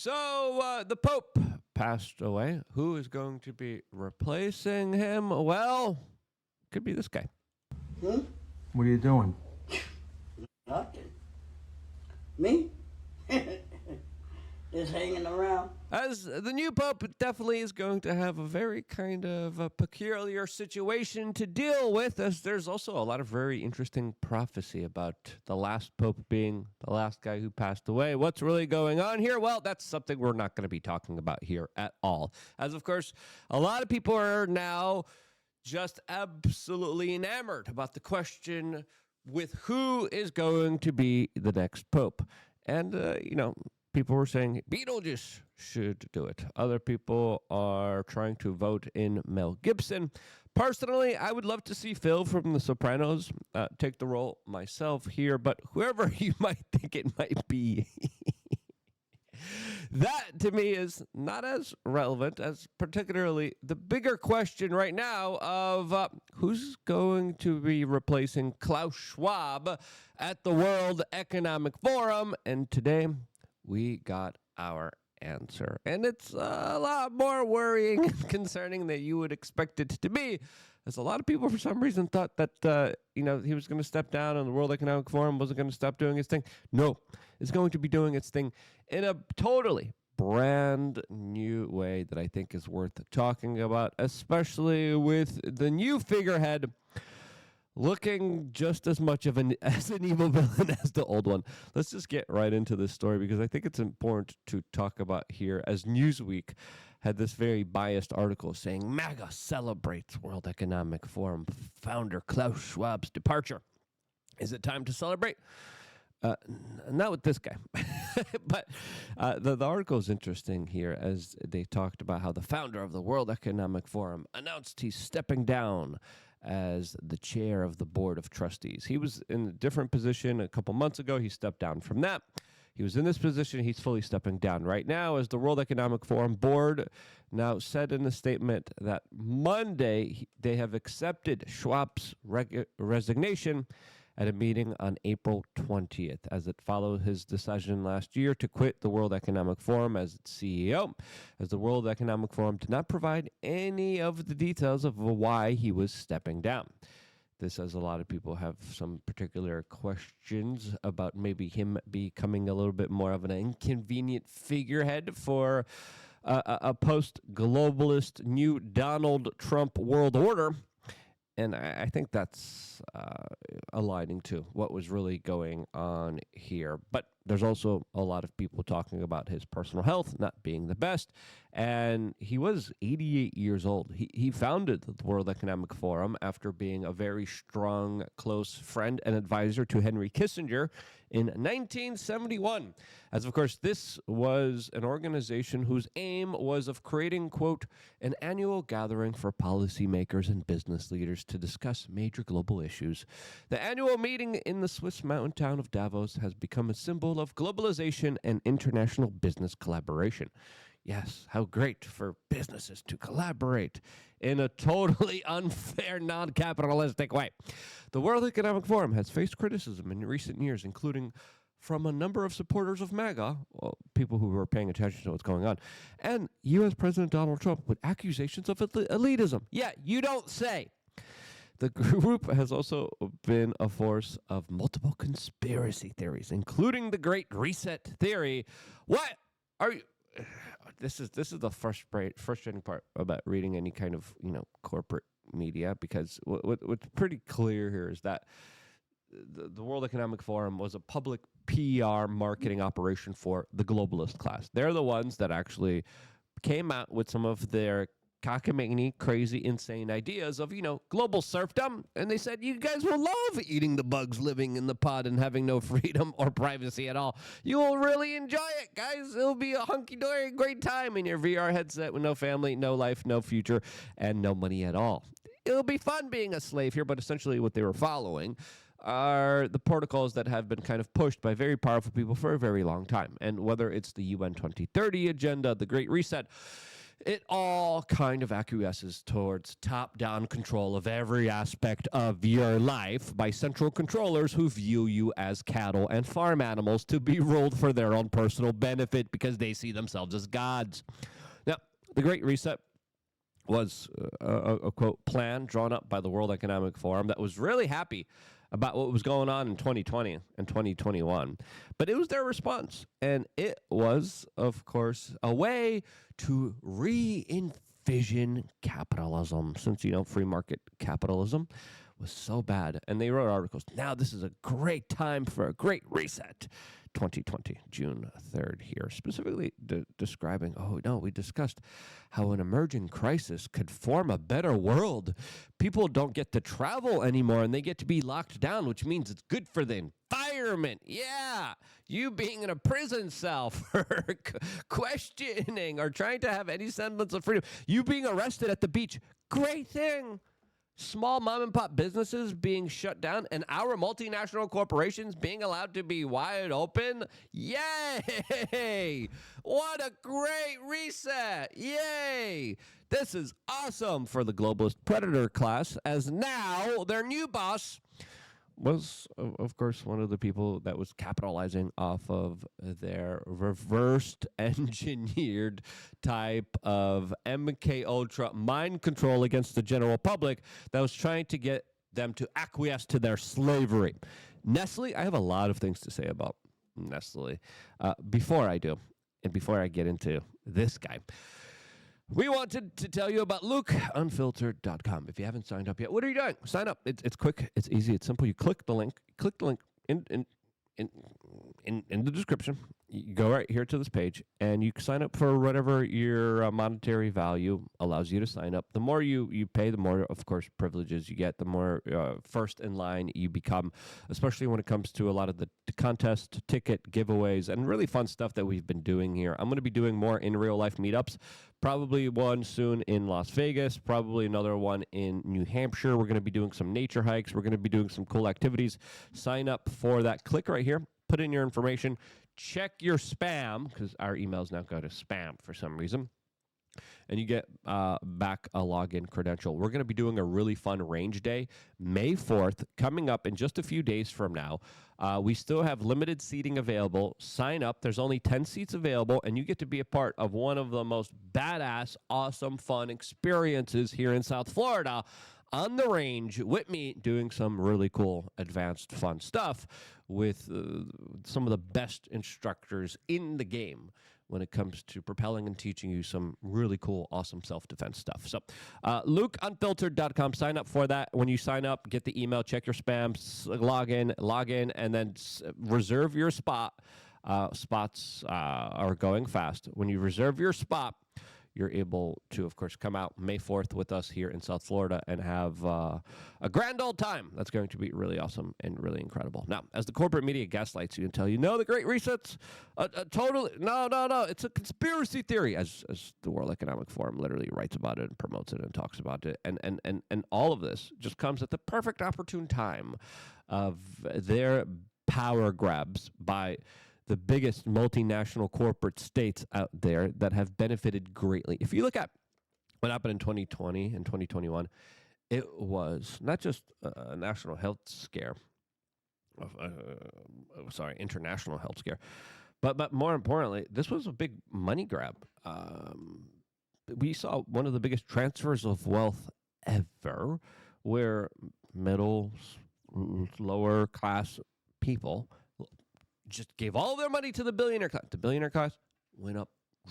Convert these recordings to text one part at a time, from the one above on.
So the Pope passed away. Who is going to be replacing him? Well, could be this guy. Hmm? What are you doing? Nothing. Me? Just hanging around. As the new Pope definitely is going to have a very kind of a peculiar situation to deal with, as there's also a lot of very interesting prophecy about the last Pope being the last guy who passed away. What's really going on here? Well, that's something we're not going to be talking about here at all. As, of course, a lot of people are now just absolutely enamored about the question with who is going to be the next Pope. And, people were saying Beetlejuice should do it. Other people are trying to vote in Mel Gibson. Personally, I would love to see Phil from The Sopranos take the role myself here, but whoever you might think it might be, that to me is not as relevant as particularly the bigger question right now of who's going to be replacing Klaus Schwab at the World Economic Forum. And today, we got our answer. And it's a lot more worrying and concerning than you would expect it to be, as a lot of people for some reason thought that, he was going to step down and the World Economic Forum wasn't going to stop doing its thing. No, it's going to be doing its thing in a totally brand new way that I think is worth talking about, especially with the new figurehead looking just as much of an evil villain as the old one. Let's just get right into this story because I think it's important to talk about here, as Newsweek had this very biased article saying MAGA celebrates World Economic Forum founder Klaus Schwab's departure. Is it time to celebrate? Not with this guy. But the article is interesting here, as they talked about how the founder of the World Economic Forum announced he's stepping down as the chair of the board of trustees. He was in a different position a couple months ago. He stepped down from that. He was in this position. He's fully stepping down right now, as the World Economic Forum board now said in a statement that Monday they have accepted Schwab's resignation at a meeting on April 20th, as it followed his decision last year to quit the World Economic Forum as its CEO, as the World Economic Forum did not provide any of the details of why he was stepping down. This, as a lot of people have some particular questions about maybe him becoming a little bit more of an inconvenient figurehead for a post-globalist new Donald Trump world order. And I think that's aligning to what was really going on here. But there's also a lot of people talking about his personal health not being the best. And he was 88 years old. He founded the World Economic Forum after being a very strong, close friend and advisor to Henry Kissinger in 1971. As, of course, this was an organization whose aim was of creating, quote, an annual gathering for policymakers and business leaders to discuss major global issues. The annual meeting in the Swiss mountain town of Davos has become a symbol of globalization and international business collaboration. Yes, how great for businesses to collaborate in a totally unfair, non-capitalistic way. The World Economic Forum has faced criticism in recent years, including from a number of supporters of MAGA, well, people who were paying attention to what's going on, and U.S. President Donald Trump with accusations of elitism. Yeah, you don't say. The group has also been a force of multiple conspiracy theories, including the Great Reset theory. What are you... This is the frustrating part about reading any kind of corporate media, because what's pretty clear here is that the World Economic Forum was a public PR marketing operation for the globalist class. They're the ones that actually came out with some of their cockamamie, crazy, insane ideas of, global serfdom. And they said, you guys will love eating the bugs living in the pod and having no freedom or privacy at all. You will really enjoy it, guys. It'll be a hunky-dory great time in your VR headset with no family, no life, no future, and no money at all. It'll be fun being a slave here, but essentially what they were following are the protocols that have been kind of pushed by very powerful people for a very long time. And whether it's the UN 2030 agenda, the Great Reset, It all kind of acquiesces towards top-down control of every aspect of your life by central controllers who view you as cattle and farm animals to be ruled for their own personal benefit because they see themselves as gods. Now, the Great Reset was a quote plan drawn up by the World Economic Forum that was really happy about what was going on in 2020 and 2021. But it was their response. And it was, of course, a way to re-envision capitalism, since, free market capitalism was so bad. And they wrote articles. Now this is a great time for a great reset. 2020, June 3rd here, specifically describing, we discussed how an emerging crisis could form a better world. People don't get to travel anymore, and they get to be locked down, which means it's good for the environment. Yeah, you being in a prison cell for questioning or trying to have any semblance of freedom. You being arrested at the beach, great thing. Small mom and pop businesses being shut down and our multinational corporations being allowed to be wide open. Yay! What a great reset. Yay! This is awesome for the globalist predator class, as now their new boss was, of course, one of the people that was capitalizing off of their reversed engineered type of MK Ultra mind control against the general public that was trying to get them to acquiesce to their slavery. Nestle, I have a lot of things to say about Nestle. Before I do, and before I get into this guy, we wanted to tell you about LukeUnfiltered.com. If you haven't signed up yet, what are you doing? Sign up. It's quick. It's easy. It's simple. You click the link. In the description. You go right here to this page, and you sign up for whatever your monetary value allows you to sign up. The more you pay, the more, of course, privileges you get, the more first in line you become, especially when it comes to a lot of the contest, ticket, giveaways, and really fun stuff that we've been doing here. I'm going to be doing more in real-life meetups, probably one soon in Las Vegas, probably another one in New Hampshire. We're going to be doing some nature hikes. We're going to be doing some cool activities. Sign up for that. Click right here. Put in your information. Check your spam, because our emails now go to spam for some reason. And you get back a login credential. We're going to be doing a really fun range day, May 4th, coming up in just a few days from now. We still have limited seating available. Sign up. There's only 10 seats available, and you get to be a part of one of the most badass, awesome, fun experiences here in South Florida on the range with me doing some really cool, advanced, fun stuff with some of the best instructors in the game when it comes to propelling and teaching you some really cool, awesome self-defense stuff. So LukeUnfiltered.com, sign up for that. When you sign up, get the email, check your spam, log in, and then reserve your spot. Spots are going fast. When you reserve your spot, you're able to, of course, come out May 4th with us here in South Florida and have a grand old time. That's going to be really awesome and really incredible. Now, as the corporate media gaslights you and tell you, no, the Great Reset's totally, no, it's a conspiracy theory, as the World Economic Forum literally writes about it and promotes it and talks about it. And all of this just comes at the perfect opportune time of their power grabs by the biggest multinational corporate states out there that have benefited greatly. If you look at what happened in 2020 and 2021, it was not just a national health scare, international health scare, but more importantly, this was a big money grab. We saw one of the biggest transfers of wealth ever, where middle, lower class people just gave all their money to the billionaire class. The billionaire class went up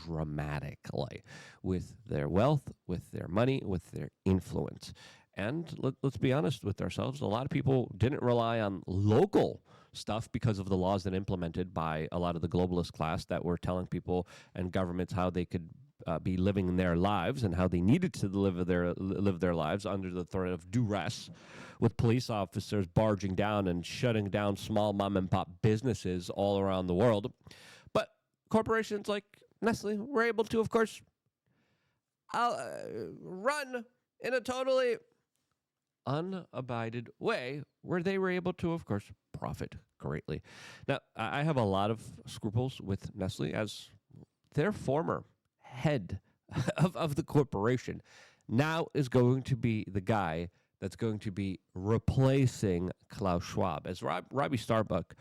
dramatically with their wealth, with their money, with their influence. And let's be honest with ourselves, a lot of people didn't rely on local stuff because of the laws that implemented by a lot of the globalist class that were telling people and governments how they could be living their lives and how they needed to live their lives under the threat of duress, with police officers barging down and shutting down small mom and pop businesses all around the world. But corporations like Nestle were able to, of course, run in a totally unabided way where they were able to, of course, profit greatly. Now, I have a lot of scruples with Nestle as their former head of the corporation, now is going to be the guy that's going to be replacing Klaus Schwab. As Robbie Starbuck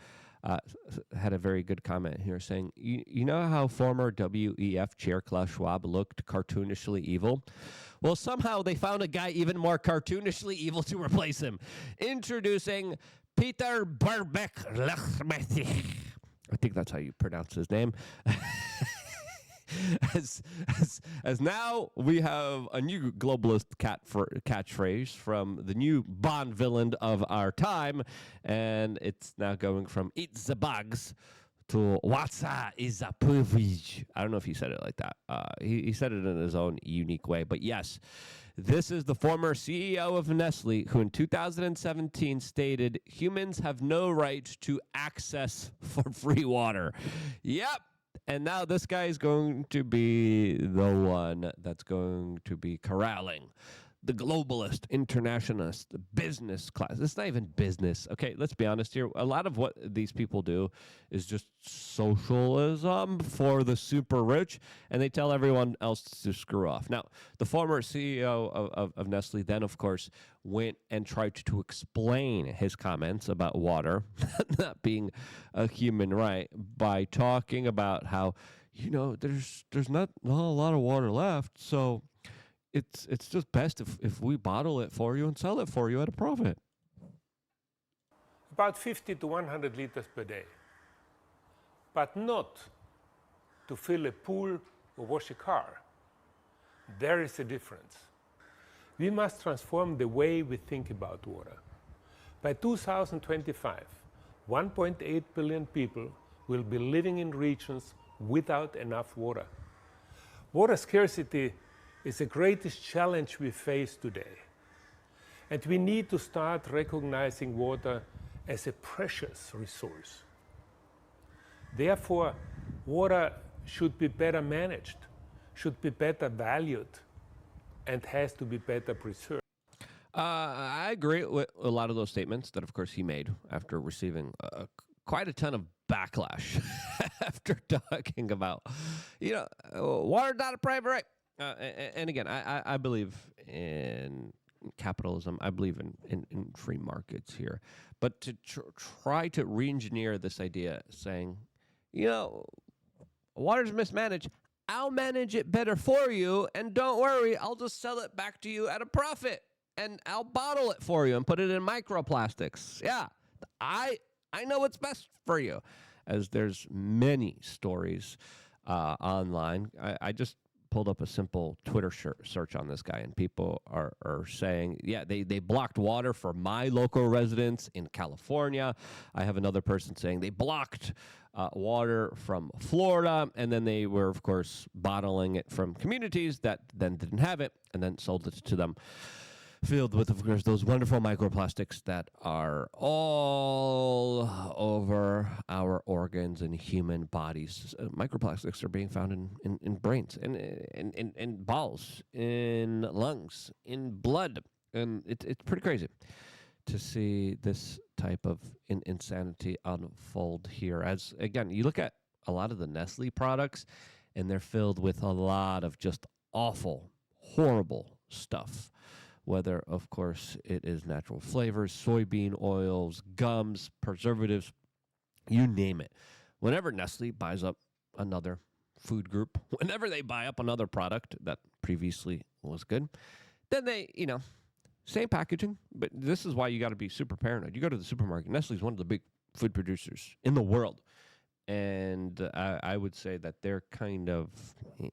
had a very good comment here saying, you know how former WEF chair Klaus Schwab looked cartoonishly evil? Well, somehow they found a guy even more cartoonishly evil to replace him. Introducing Peter Brabeck-Letmathe. I think that's how you pronounce his name. As now we have a new globalist catchphrase from the new Bond villain of our time, and it's now going from "eat the bugs" to "what's is a privilege." I don't know if he said it like that. He said it in his own unique way, but yes, this is the former CEO of Nestle who in 2017 stated humans have no right to access for free water. Yep. And now this guy is going to be the one that's going to be corralling the globalist, internationalist, the business class. It's not even business. Okay, let's be honest here. A lot of what these people do is just socialism for the super rich, and they tell everyone else to screw off. Now, the former CEO of Nestle then, of course, went and tried to explain his comments about water not being a human right by talking about how, there's not a lot of water left, so it's just best if we bottle it for you and sell it for you at a profit. About 50 to 100 liters per day. But not to fill a pool or wash a car. There is a difference. We must transform the way we think about water. By 2025, 1.8 billion people will be living in regions without enough water. Water scarcity is the greatest challenge we face today. And we need to start recognizing water as a precious resource. Therefore, water should be better managed, should be better valued, and has to be better preserved. I agree with a lot of those statements that, of course, he made after receiving quite a ton of backlash after talking about, water not a private right. And again, I believe in capitalism. I believe in free markets here. But to try to re-engineer this idea saying, water's mismanaged, I'll manage it better for you, and don't worry, I'll just sell it back to you at a profit, and I'll bottle it for you and put it in microplastics. Yeah, I know what's best for you. As there's many stories online. I just pulled up a simple Twitter search on this guy, and people are saying, they blocked water for my local residents in California. I have another person saying they blocked water from Florida, and then they were, of course, bottling it from communities that then didn't have it, and then sold it to them, filled with, of course, those wonderful microplastics that are all over our organs and human bodies. Microplastics are being found in brains, in balls, in lungs, in blood. And it's pretty crazy to see this type of insanity unfold here. As, again, you look at a lot of the Nestle products, and they're filled with a lot of just awful, horrible stuff. Whether, of course, it is natural flavors, soybean oils, gums, preservatives, you name it. Whenever Nestle buys up another food group, whenever they buy up another product that previously was good, then they, same packaging, but this is why you got to be super paranoid. You go to the supermarket, Nestle's one of the big food producers in the world. And I would say that their kind of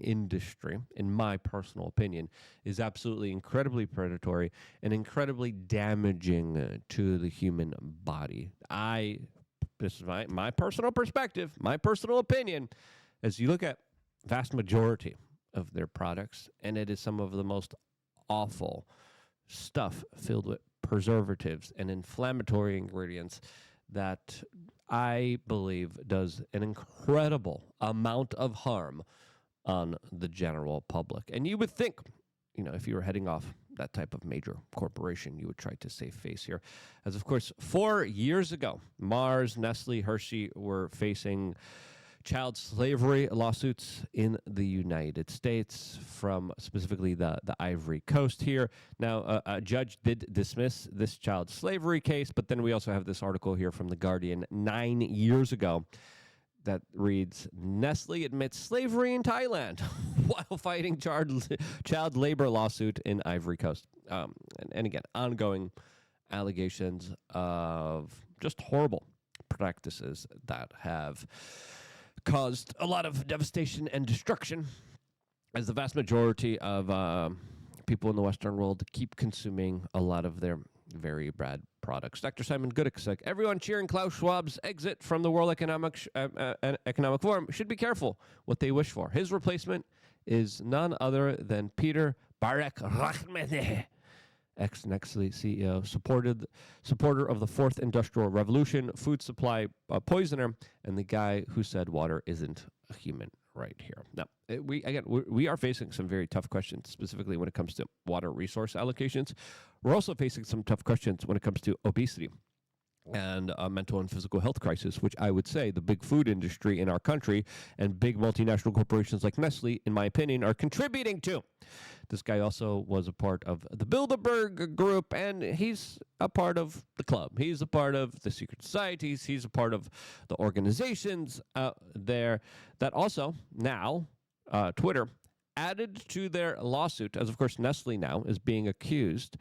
industry, in my personal opinion, is absolutely incredibly predatory and incredibly damaging to the human body. This is my personal perspective, my personal opinion, as you look at vast majority of their products, and it is some of the most awful stuff filled with preservatives and inflammatory ingredients that I believe does an incredible amount of harm on the general public. And you would think, if you were heading off that type of major corporation, you would try to save face here. As, of course, 4 years ago, Mars, Nestle, Hershey were facing child slavery lawsuits in the United States from specifically the Ivory Coast here. Now, a judge did dismiss this child slavery case, but then we also have this article here from The Guardian 9 years ago that reads, Nestle admits slavery in Thailand while fighting child labor lawsuit in Ivory Coast. And again, ongoing allegations of just horrible practices that have caused a lot of devastation and destruction, as the vast majority of people in the Western world keep consuming a lot of their very bad products. Dr. Simon Goodek said, everyone cheering Klaus Schwab's exit from the World Economic Forum should be careful what they wish for. His replacement is none other than Peter Brabeck-Letmathe, ex-Nestle CEO, supporter of the Fourth Industrial Revolution, food supply poisoner, and the guy who said water isn't a human right here. Now, we are facing some very tough questions, specifically when it comes to water resource allocations. We're also facing some tough questions when it comes to obesity and mental and physical health crisis, which I would say the big food industry in our country and big multinational corporations like Nestle, in my opinion, are contributing to. This guy also was a part of the Bilderberg group, and he's a part of the club. He's a part of the secret societies. He's a part of the organizations out there that also now Twitter added to their lawsuit, as of course Nestle now is being accused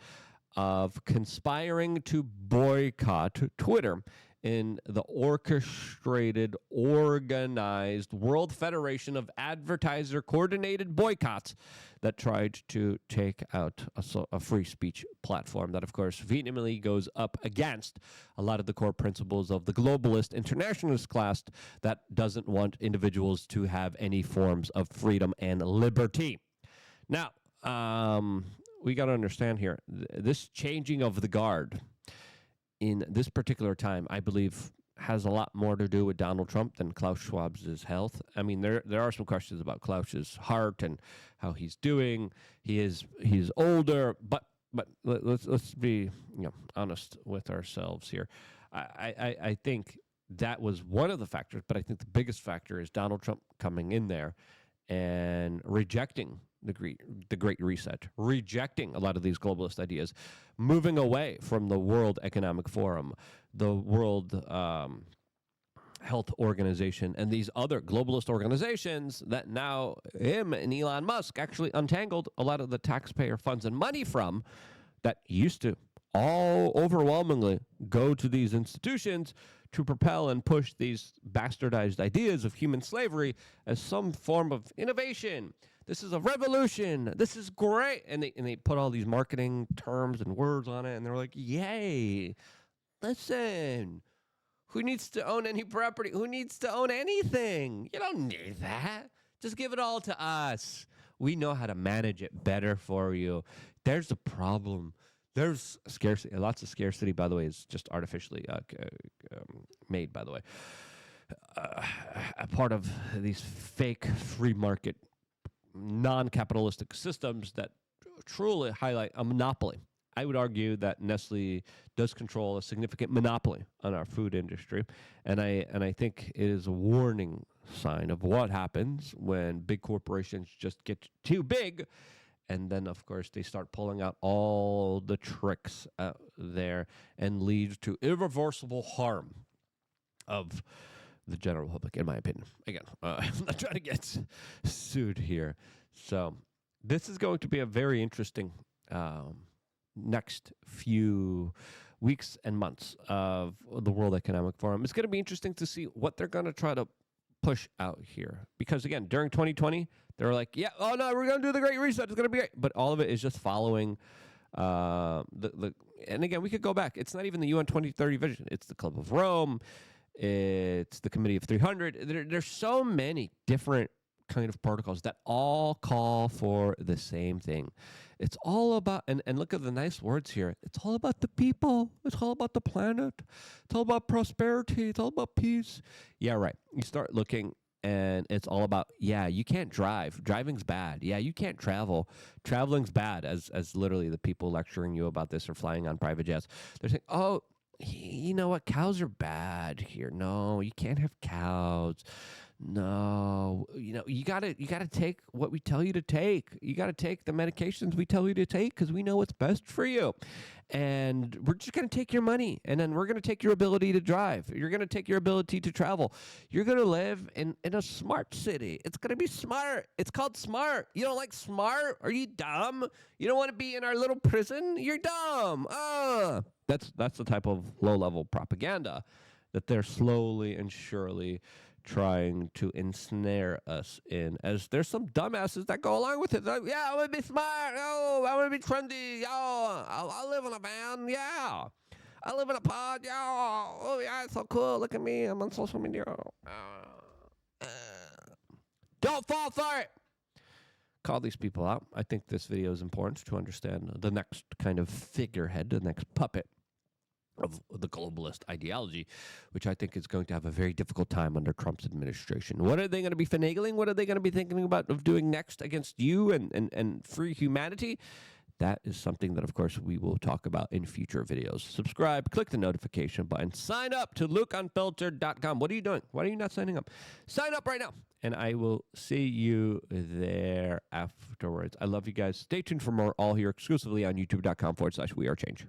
of conspiring to boycott Twitter in the orchestrated, organized World Federation of Advertiser Coordinated Boycotts that tried to take out a free speech platform that, of course, vehemently goes up against a lot of the core principles of the globalist internationalist class that doesn't want individuals to have any forms of freedom and liberty. Now, we got to understand here, this changing of the guard in this particular time, I believe, has a lot more to do with Donald Trump than Klaus Schwab's health. I mean, there are some questions about Klaus's heart and how he's doing. He's older, but let's be honest with ourselves here. I think that was one of the factors, but I think the biggest factor is Donald Trump coming in there and rejecting the Great Reset, rejecting a lot of these globalist ideas, moving away from the World Economic Forum, the World Health Organization, and these other globalist organizations that now him and Elon Musk actually untangled a lot of the taxpayer funds and money from that used to all overwhelmingly go to these institutions to propel and push these bastardized ideas of human slavery as some form of innovation. This is a revolution. This is great. And they put all these marketing terms and words on it, and they're like, yay, listen, who needs to own any property? Who needs to own anything? You don't need that. Just give it all to us. We know how to manage it better for you. There's the problem. There's scarcity. Lots of scarcity, by the way, is just artificially made, by the way. A part of these fake free market non-capitalistic systems that truly highlight a monopoly. I would argue that Nestle does control a significant monopoly on our food industry, and I think it is a warning sign of what happens when big corporations just get too big, and then, of course, they start pulling out all the tricks out there and lead to irreversible harm of the general public, in my opinion. Again, I'm not trying to get sued here. So this is going to be a very interesting next few weeks and months of the World Economic Forum. It's going to be interesting to see what they're going to try to push out here. Because, again, during 2020, they were like, yeah, oh, no, we're going to do the Great Reset. It's going to be great. But all of it is just following and, again, we could go back. It's not even the UN 2030 vision. It's the Club of Rome. It's the Committee of 300. There's so many different kind of protocols that all call for the same thing. It's all about, and look at the nice words here. It's all about the people. It's all about the planet. It's all about prosperity. It's all about peace. Yeah, right. You start looking, and it's all about, yeah, you can't drive. Driving's bad. Yeah, you can't travel. Traveling's bad, as literally the people lecturing you about this are flying on private jets. They're saying, oh, you know what? Cows are bad here. No, you can't have cows. No, you gotta take what we tell you to take. You gotta take the medications we tell you to take because we know what's best for you. And we're just gonna take your money, and then we're gonna take your ability to drive. You're gonna take your ability to travel. You're gonna live in a smart city. It's gonna be smart. It's called smart. You don't like smart? Are you dumb? You don't want to be in our little prison? You're dumb. That's the type of low-level propaganda that they're slowly and surely trying to ensnare us in, as there's some dumbasses that go along with it. Like, yeah, I want to be smart. Oh, I want to be trendy. Oh, I live in a van. Yeah. I live in a pod. Yeah. Oh, yeah, it's so cool. Look at me. I'm on social media. Don't fall for it. Call these people out. I think this video is important to understand the next kind of figurehead, the next puppet of the globalist ideology, which I think is going to have a very difficult time under Trump's administration. What are they going to be finagling? What are they going to be thinking about of doing next against you and free humanity? That is something that, of course, we will talk about in future videos. Subscribe, click the notification button, sign up to LukeUnfiltered.com. What are you doing? Why are you not signing up? Sign up right now, and I will see you there afterwards. I love you guys. Stay tuned for more, all here exclusively on youtube.com/wearechange.